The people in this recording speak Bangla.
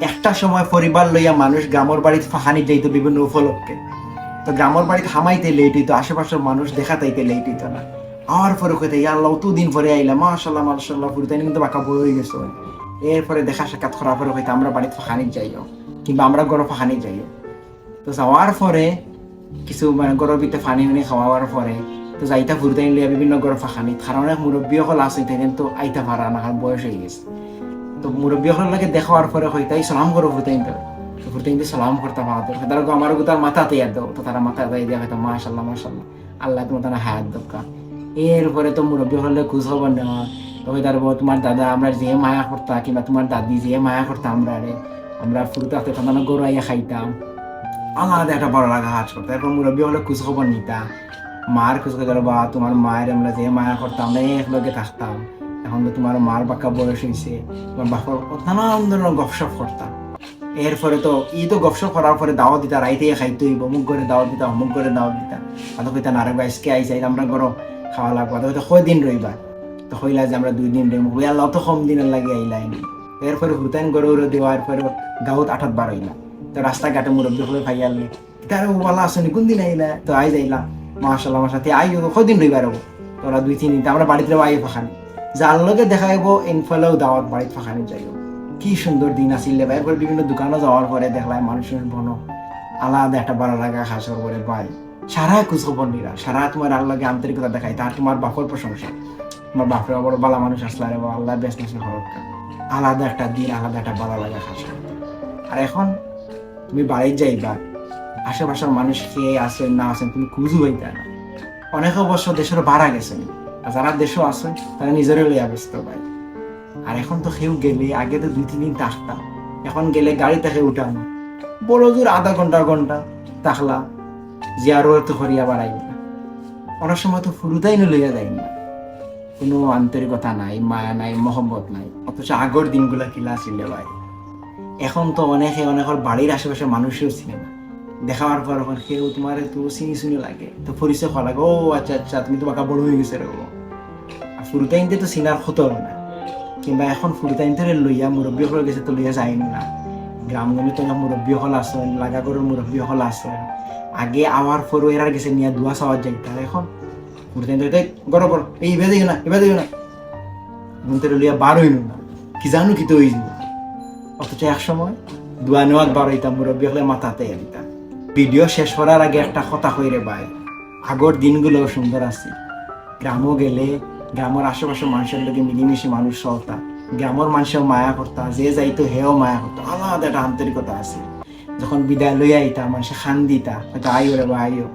একটা সময় পরিবার লইয়া মানুষ গ্রামের বাড়িতে ফাহানি যাইতো বিভিন্ন উপলক্ষে। তো গ্রামের বাড়িতে হামাইতে লেট হইতো, আশেপাশের মানুষ দেখাতাইতে লেট হইতো না। আর পরে কইতে আল্লাহ অতদিন পরে আইলাম, মাশাল্লাহ মাশাল্লাহ, ফুরতাইন কিন্তু বাঁকা বড় হয়ে গেছে। এরপরে দেখা সাক্ষাৎ করার পরে হয়তো আমরা বাড়িতে ফাহানি যাইও, কিংবা আমরা গরম ফাহানি যাইও। তো যাওয়ার পরে কিছু মানে গরম ভিতরে ফানি ফানি খাওয়ার পরে তো যাইতা ফুরতাইন লিয়া বিভিন্ন গরম ফাহানি, কারণ অনেক মুরব্বী হল আছে তো আইতা পারা না, কারণ বয়স হয়ে গেছে। তো মুরব্বী হল লাগে দেখার পরে হইতাই সালাম করো ফুরতাইন, তো ফুরতাইন সালাম করতে পাওয়া তারা আমার তার মাথাতে ইয়াদ দাও, তো তারা মাথা দিয়ে দেওয়া হয়তো মাশাল্লাহ মাশাল্লাহ, আল্লাহ তোমার তারা হায়াত দরকার। এরপরে তো মুরব্বী হলে খোঁজ খবর নেওয়া, তবে তার তোমার দাদা আমরা যে মায়া করতাম, কিংবা তোমার দাদি যে মায়া করতাম, আমরা ফুরুতে আসতে তখন গরুয়াইয়া খাইতাম, আলাদা একটা বড় লাগা কাজ করতাম। এরপর মুরব্বী হলে খোঁজ খবর নিতাম, মার খোঁজ খবর, বা তোমার মায়ের আমরা যে মায়া করতাম, আমরা একলগে থাকতাম। এখন তো তোমার মার বাঁকা বয়স হয়েছে, তোমার বাপার নানান ধরনের গপসপ করতাম। এরপরে তো তো গপসপ করার পরে দাওয়াত দিতা, রাইতে খাইতে হইব, অমুক করে দাওয়াত দিতাম, অমুক করে দাওয়াত দিতাম। আদৌ কইতা না রে আজকে আইসাই আমরা গরো খাওয়া লাগবো, হয়তো কয় দিন রইবা, তো হইলা যে আমরা 2 দিন রইব, আল্লাহ তো কম দিনের লাগে আইলাইনি। এরপরে হুতাইন গরু দেওয়ার পরে গাঁত 8-বার হইলা, তো রাস্তাঘাটে মুরব্বী হয়ে ভাইয়ালে তার ওলা আসনি কোন দিন আইলা, তো আই যাইলা মাশাল্লাহ আমার সাথে আই কয় দিন রইবার হবো, তোরা 2-3 দিন আমরা বাড়িতে আই ফাঁকানি, যার লগে দেখাইব ইনফলেও দাওয়াত বাড়িতে ফাঁকানি যাইব। কি সুন্দর দিন আসিল ভাই। এরপরে বিভিন্ন দোকানে যাওয়ার পরে দেখলাম মানুষের বন আলাদা একটা ভালো লাগা হাসর করে ভাই, সারা খোঁজ খবর নিরা, সারা তোমার আল্লাহকে আন্তরিকতা দেখাই, তার তোমার বাপর প্রশংসা, তোমার বাপের বড় ভালো মানুষ আসলে রে আল্লাহ বেশ নাসিল হরক, আলাদা একটা দিন, আলাদা একটা ভালো লাগা হাসর। আর এখন তুমি বাড়ির যাইবা, আশেপাশের মানুষ খেয়ে আসেন না আসেন তুমি খুঁজু হইতে না। অনেক অবশ্য দেশের বাড়া গেছেন, আর যারা দেশও আসেন তারা নিজেরও লইয়া ব্যস্ত ভাই। আর এখন তো কেউ গেলে, আগে তো 2-3 দিন থাকতাম, এখন গেলে গাড়ি থেকে উঠানো বড় জোর আধা ঘন্টা থাকলা, জিয়ারত করিয়া বাড়াই না। অনেক সময় তো ফুরুতাই লইয়া যায় না, কোনো আন্তরিকতা নাই, মায়া নাই, মহব্বত নাই। অথচ আগর দিনগুলা কিলা ছিল ভাই। এখন তো অনেকের বাড়ির আশেপাশে মানুষও চিনে না, দেখার পর কেউ তোমার তো চিনি লাগে, তো পরিচয় হওয়া লাগে, ও আচ্ছা আচ্ছা তুমি তো বাঁকা বড় হয়ে গেছে রে। আর ফুরুতাইনতে তো চিনার হতো না, কিংবা এখন ফুরুতাইনতে লইয়া মুরব্বী হল গেছে তো লইয়া যায় না। গ্রামগঞ্জে তো মুরব্বী হল আসেন, লাগাগরের মুরব্বী হল আসেন, আগে আওয়ার পরও এরার গেছে নিয়ে দুয়া চাওয়ার যাইতে। আর এখন ফুরুতাইন গড় গড় এই এবার দিও না, এবার দিও না, লইয়া বার হইল না, কি জানো কি তো হইল। অথচ এক সময় দোয়া নেওয়ার বার হইতাম, মুরব্বী হলে মাথাতে দিতাম। ভিডিও শেষ করার আগে একটা কথা কইরে ভাই, আগর দিনগুলো সুন্দর আছে। গ্রামও গেলে গ্রামের আশেপাশে মানুষের লোকে মিলিমিশি মানুষ চলতা, গ্রামের মানুষেও মায়া করতা, যে যাইতো হেও মায়া করতো, আলাদা একটা আন্তরিকতা আছে। যখন বিদায় লইয়া আইতা মানুষে খান দিতা, হয়তো আইও রে বা আইও,